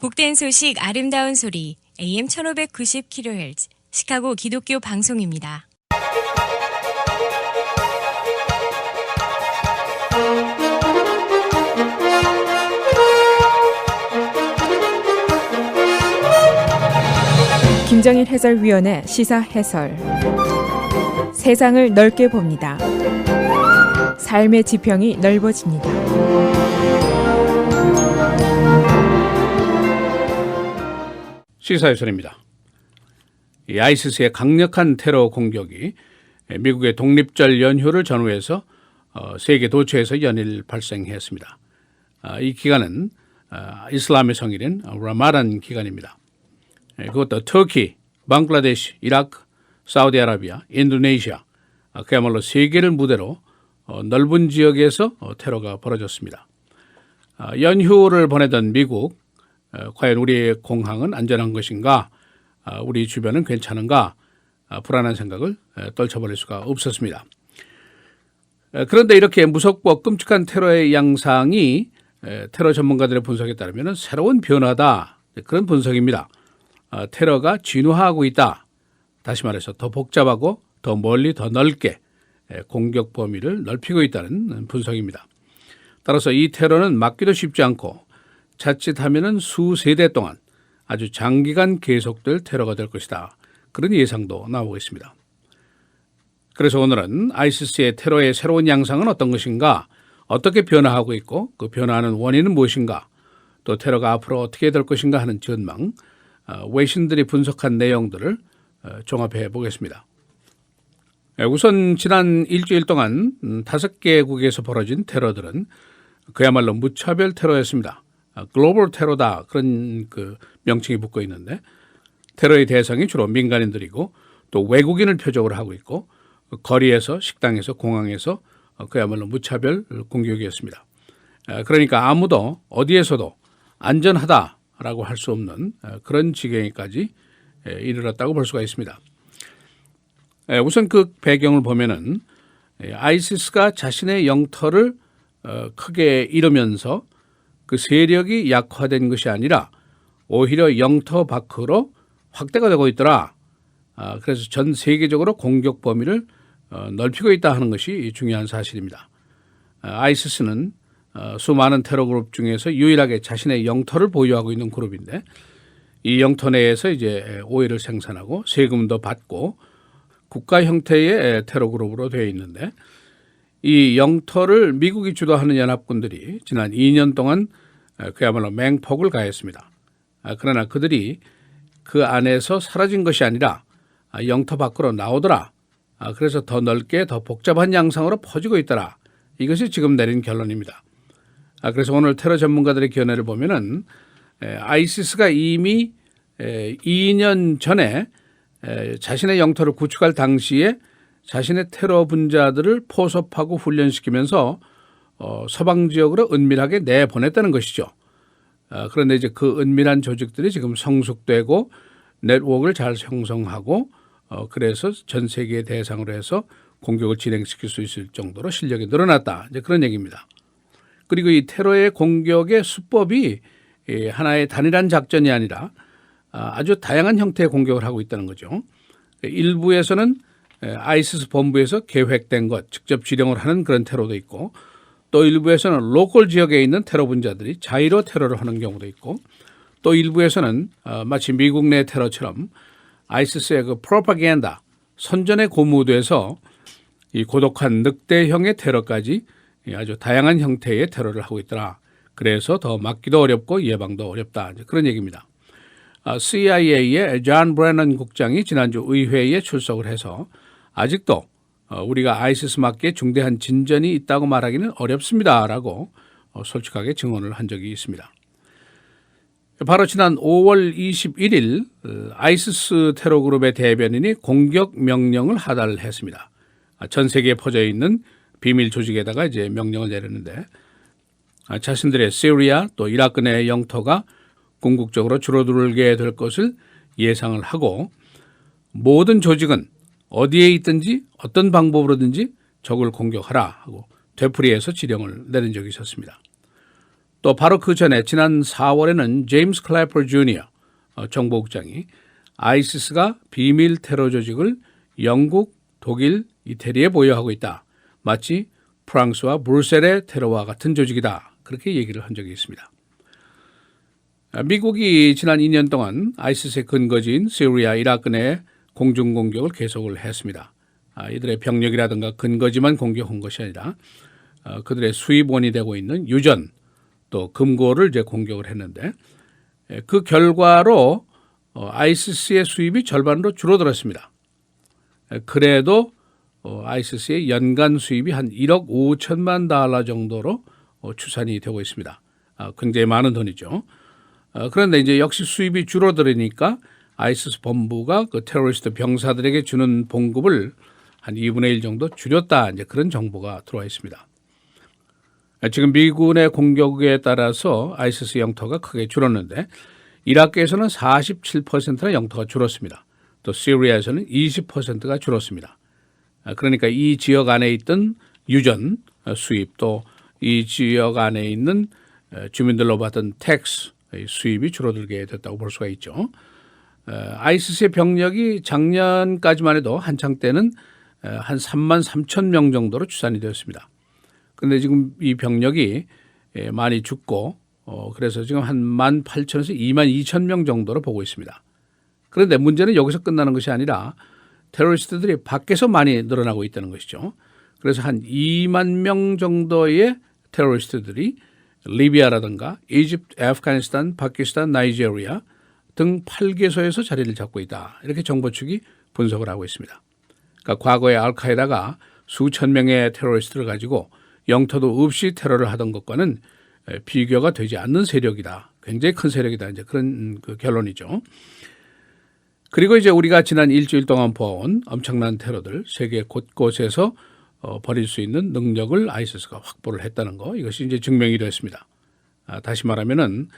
복된 소식 아름다운 소리 AM 1590kHz 시카고 기독교 방송입니다. 김정일 해설위원의 시사 해설. 세상을 넓게 봅니다. 삶의 지평이 넓어집니다. 시사해설입니다. 이 아이시스의 강력한 테러 공격이 미국의 독립절 연휴를 전후해서 세계 도처에서 연일 발생했습니다. 이 기간은 이슬람의 성일인 라마단 기간입니다. 그것도 터키, 방글라데시, 이라크, 사우디아라비아, 인도네시아 그야말로 세계를 무대로 넓은 지역에서 테러가 벌어졌습니다. 연휴를 보내던 미국, 과연 우리의 공항은 안전한 것인가, 우리 주변은 괜찮은가, 불안한 생각을 떨쳐버릴 수가 없었습니다. 그런데 이렇게 무섭고 끔찍한 테러의 양상이 테러 전문가들의 분석에 따르면 새로운 변화다, 그런 분석입니다. 테러가 진화하고 있다. 다시 말해서 더 복잡하고 더 멀리 더 넓게 공격 범위를 넓히고 있다는 분석입니다. 따라서 이 테러는 막기도 쉽지 않고 자칫하면 수세대 동안 아주 장기간 계속될 테러가 될 것이다. 그런 예상도 나오고 있습니다. 그래서 오늘은 아이시스의 테러의 새로운 양상은 어떤 것인가, 어떻게 변화하고 있고 그 변화하는 원인은 무엇인가, 또 테러가 앞으로 어떻게 될 것인가 하는 전망, 외신들이 분석한 내용들을 종합해 보겠습니다. 우선 지난 일주일 동안 5개국에서 벌어진 테러들은 그야말로 무차별 테러였습니다. 글로벌 테러다, 그런 그 명칭이 붙고 있는데, 테러의 대상이 주로 민간인들이고 또 외국인을 표적으로 하고 있고 거리에서, 식당에서, 공항에서 그야말로 무차별 공격이었습니다. 그러니까 아무도 어디에서도 안전하다라고 할 수 없는 그런 지경에까지 이르렀다고 볼 수가 있습니다. 우선 그 배경을 보면은 아이시스가 자신의 영토를 크게 잃으면서 그 세력이 약화된 것이 아니라 오히려 영토 밖으로 확대가 되고 있더라. 그래서 전 세계적으로 공격 범위를 넓히고 있다 하는 것이 중요한 사실입니다. 아이시스는 수많은 테러 그룹 중에서 유일하게 자신의 영토를 보유하고 있는 그룹인데, 이 영토 내에서 이제 오일을 생산하고 세금도 받고 국가 형태의 테러 그룹으로 되어 있는데, 이 영토를 미국이 주도하는 연합군들이 지난 2년 동안 그야말로 맹폭을 가했습니다. 그러나 그들이 그 안에서 사라진 것이 아니라 영토 밖으로 나오더라. 그래서 더 넓게 더 복잡한 양상으로 퍼지고 있더라. 이것이 지금 내린 결론입니다. 그래서 오늘 테러 전문가들의 견해를 보면은 아이시스가 이미 2년 전에 자신의 영토를 구축할 당시에 자신의 테러 분자들을 포섭하고 훈련시키면서 서방 지역으로 은밀하게 내보냈다는 것이죠. 그런데 이제 그 은밀한 조직들이 지금 성숙되고 네트워크를 잘 형성하고 그래서 전 세계 대상으로 해서 공격을 진행시킬 수 있을 정도로 실력이 늘어났다. 이제 그런 얘기입니다. 그리고 이 테러의 공격의 수법이 하나의 단일한 작전이 아니라 아주 다양한 형태의 공격을 하고 있다는 거죠. 일부에서는 아이시스 본부에서 계획된 것, 직접 지령을 하는 그런 테러도 있고, 또 일부에서는 로컬 지역에 있는 테러 분자들이 자의로 테러를 하는 경우도 있고, 또 일부에서는 마치 미국 내 테러처럼 아이시스의 그 프로파간다, 선전에 고무돼서 이 고독한 늑대형의 테러까지 아주 다양한 형태의 테러를 하고 있더라. 그래서 더 막기도 어렵고 예방도 어렵다. 그런 얘기입니다. CIA의 존 브래넌 국장이 지난주 의회에 출석을 해서 아직도 우리가 아이시스 막기에 중대한 진전이 있다고 말하기는 어렵습니다라고 솔직하게 증언을 한 적이 있습니다. 바로 지난 5월 21일 아이시스 테러 그룹의 대변인이 공격 명령을 하달했습니다. 전 세계에 퍼져 있는 비밀 조직에다가 이제 명령을 내렸는데, 자신들의 시리아 또 이라크 내 영토가 궁극적으로 줄어들게 될 것을 예상을 하고, 모든 조직은 어디에 있든지 어떤 방법으로든지 적을 공격하라 하고 되풀이해서 지령을 내린 적이 있었습니다. 또 바로 그 전에 지난 4월에는 제임스 클래퍼 주니어 정보국장이 아이시스가 비밀 테러 조직을 영국, 독일, 이태리에 보유하고 있다. 마치 프랑스와 브뤼셀의 테러와 같은 조직이다. 그렇게 얘기를 한 적이 있습니다. 미국이 지난 2년 동안 아이시스의 근거지인 시리아, 이라크 내 공중공격을 계속을 했습니다. 이들의 병력이라든가 근거지만 공격한 것이 아니라 그들의 수입원이 되고 있는 유전 또 금고를 이제 공격을 했는데 그 결과로 아이시스의 수입이 절반으로 줄어들었습니다. 그래도 아이시스의 연간 수입이 한 1억 5천만 달러 정도로 추산이 되고 있습니다. 굉장히 많은 돈이죠. 그런데 이제 역시 수입이 줄어들으니까 아이시스 본부가 그 테러리스트 병사들에게 주는 봉급을 한 2분의 1 정도 줄였다. 이제 그런 정보가 들어와 있습니다. 지금 미군의 공격에 따라서 아이시스 영토가 크게 줄었는데 이라크에서는 47%나 영토가 줄었습니다. 또 시리아에서는 20%가 줄었습니다. 그러니까 이 지역 안에 있던 유전 수입 또 이 지역 안에 있는 주민들로 받은 텍스 수입이 줄어들게 됐다고 볼 수가 있죠. 아이시스의 병력이 작년까지만 해도 한창 때는 한 3만 3천 명 정도로 추산이 되었습니다. 그런데 지금 이 병력이 많이 죽고 그래서 지금 한 1만 8천에서 2만 2천 명 정도로 보고 있습니다. 그런데 문제는 여기서 끝나는 것이 아니라 테러리스트들이 밖에서 많이 늘어나고 있다는 것이죠. 그래서 한 2만 명 정도의 테러리스트들이 리비아라든가 이집트, 아프가니스탄, 파키스탄, 나이지리아 등 8개소에서 자리를 잡고 있다. 이렇게 정보 측이 분석을 하고 있습니다. 그러니까 과거에 알카에다가 수천 명의 테러리스트를 가지고 영토도 없이 테러를 하던 것과는 비교가 되지 않는 세력이다. 굉장히 큰 세력이다. 이제 그런 그 결론이죠. 그리고 이제 우리가 지난 일주일 동안 본 엄청난 테러들 세계 곳곳에서 벌일 수 있는 능력을 아이시스가 확보를 했다는 거 이것이 이제 증명이 됐습니다. 다시 말하면은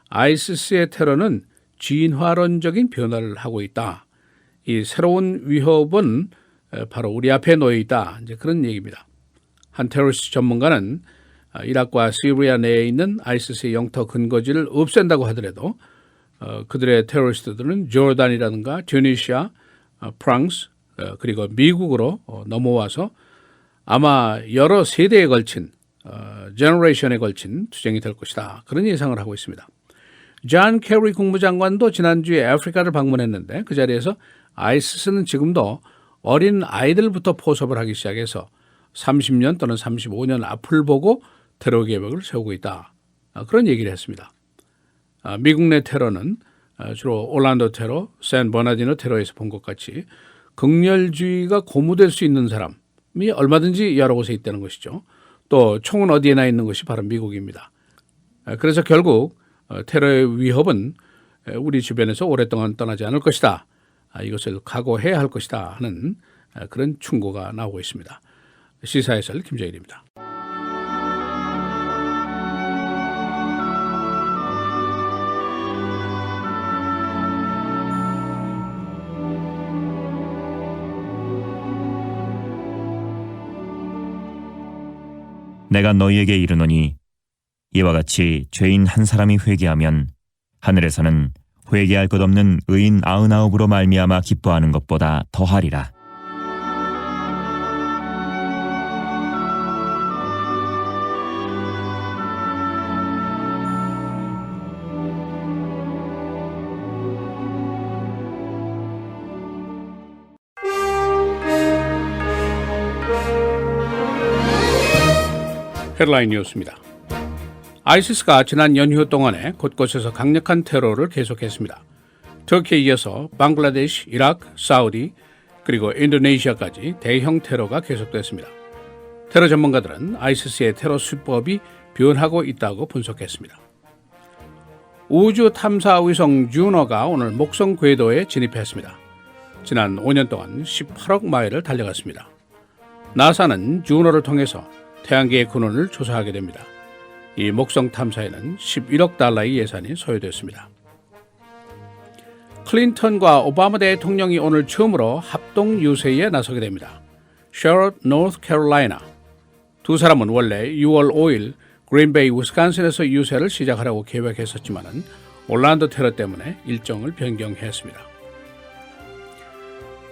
아이시스의 테러는 진화론적인 변화를 하고 있다. 이 새로운 위협은 바로 우리 앞에 놓여 있다. 이제 그런 얘기입니다. 한 테러리스트 전문가는 이라크와 시리아 내에 있는 아이시스의 영토 근거지를 없앤다고 하더라도 그들의 테러리스트들은 조르단이라든가 튜니시아, 프랑스 그리고 미국으로 넘어와서 아마 여러 세대에 걸친 제너레이션에 걸친 투쟁이 될 것이다. 그런 예상을 하고 있습니다. 존 케리 국무장관도 지난주에 아프리카를 방문했는데 그 자리에서 아이시스는 지금도 어린 아이들부터 포섭을 하기 시작해서 30년 또는 35년 앞을 보고 테러 계획을 세우고 있다. 그런 얘기를 했습니다. 미국 내 테러는 주로 올란도 테러, 샌 버나디노 테러에서 본 것 같이 극렬주의가 고무될 수 있는 사람이 얼마든지 여러 곳에 있다는 것이죠. 또 총은 어디에나 있는 것이 바로 미국입니다. 그래서 결국 테러의 위협은 우리 주변에서 오랫동안 떠나지 않을 것이다. 이것을 각오해야 할 것이다 하는 그런 충고가 나오고 있습니다. 시사해설 김정일입니다. 내가 너희에게 이르노니 이와 같이 죄인 한 사람이 회개하면 하늘에서는 회개할 것 없는 의인 99으로 말미암아 기뻐하는 것보다 더하리라. 헤드라인 뉴스입니다. 아이시스가 지난 연휴 동안에 곳곳에서 강력한 테러를 계속했습니다. 터키에 이어서 방글라데시, 이라크, 사우디 그리고 인도네시아까지 대형 테러가 계속됐습니다. 테러 전문가들은 아이시스의 테러 수법이 변하고 있다고 분석했습니다. 우주 탐사 위성 주노가 오늘 목성 궤도에 진입했습니다. 지난 5년 동안 18억 마일을 달려갔습니다. 나사는 주노를 통해서 태양계의 근원을 조사하게 됩니다. 이 목성 탐사에는 11억 달러의 예산이 소요됐습니다. 클린턴과 오바마 대통령이 오늘 처음으로 합동 유세에 나서게 됩니다. 셔럿, 노스캐롤라이나. 두 사람은 원래 6월 5일 그린베이, 위스콘신에서 유세를 시작하려고 계획했었지만 올란도 테러 때문에 일정을 변경했습니다.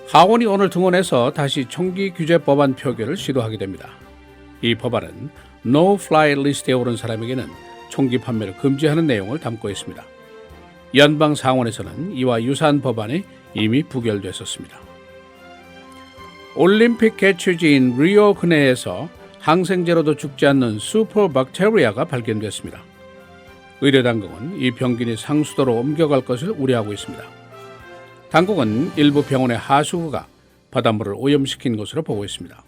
하원이 오늘 등원해서 다시 총기 규제 법안 표결을 시도하게 됩니다. 이 법안은 No-Fly 리스트에 오른 사람에게는 총기 판매를 금지하는 내용을 담고 있습니다. 연방 상원에서는 이와 유사한 법안이 이미 부결됐었습니다. 올림픽 개최지인 리오 근해에서 항생제로도 죽지 않는 슈퍼박테리아가 발견됐습니다. 의료당국은 이 병균이 상수도로 옮겨갈 것을 우려하고 있습니다. 당국은 일부 병원의 하수구가 바닷물을 오염시킨 것으로 보고 있습니다.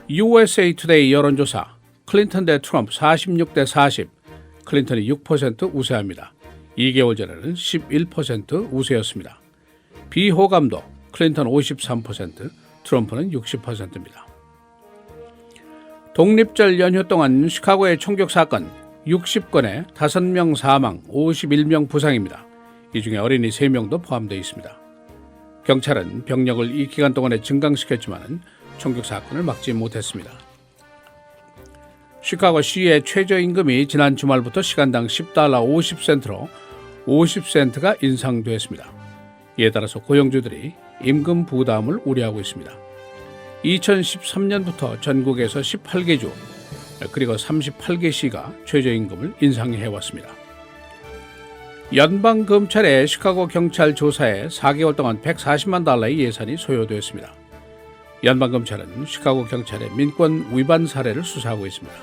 USA 투데이 여론조사 클린턴 대 트럼프 46대 40, 클린턴이 6% 우세합니다. 2개월 전에는 11% 우세였습니다. 비호감도 클린턴 53%, 트럼프는 60%입니다. 독립절 연휴 동안 시카고의 총격 사건 60건에 5명 사망, 51명 부상입니다. 이 중에 어린이 3명도 포함되어 있습니다. 경찰은 병력을 이 기간 동안에 증강시켰지만 총격 사건을 막지 못했습니다. 시카고시의 최저임금이 지난 주말부터 시간당 $10 50센트로 50센트가 인상됐습니다. 이에 따라서 고용주들이 임금 부담을 우려하고 있습니다. 2013년부터 전국에서 18개 주 그리고 38개 시가 최저임금을 인상해왔습니다. 연방검찰의 시카고 경찰 조사에 4개월 동안 $140만 예산이 소요되었습니다. 연방검찰은 시카고 경찰의 민권 위반 사례를 수사하고 있습니다.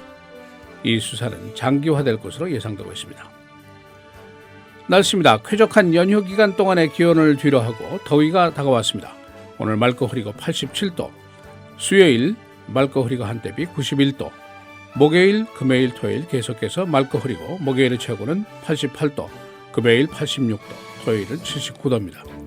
이 수사는 장기화될 것으로 예상되고 있습니다. 날씨입니다. 쾌적한 연휴 기간 동안의 기온을 뒤로하고 더위가 다가왔습니다. 오늘 맑고 흐리고 87도, 수요일 맑고 흐리고 한대비 91도, 목요일, 금요일, 토요일 계속해서 맑고 흐리고 목요일의 최고는 88도, 금요일 86도, 토요일은 79도입니다.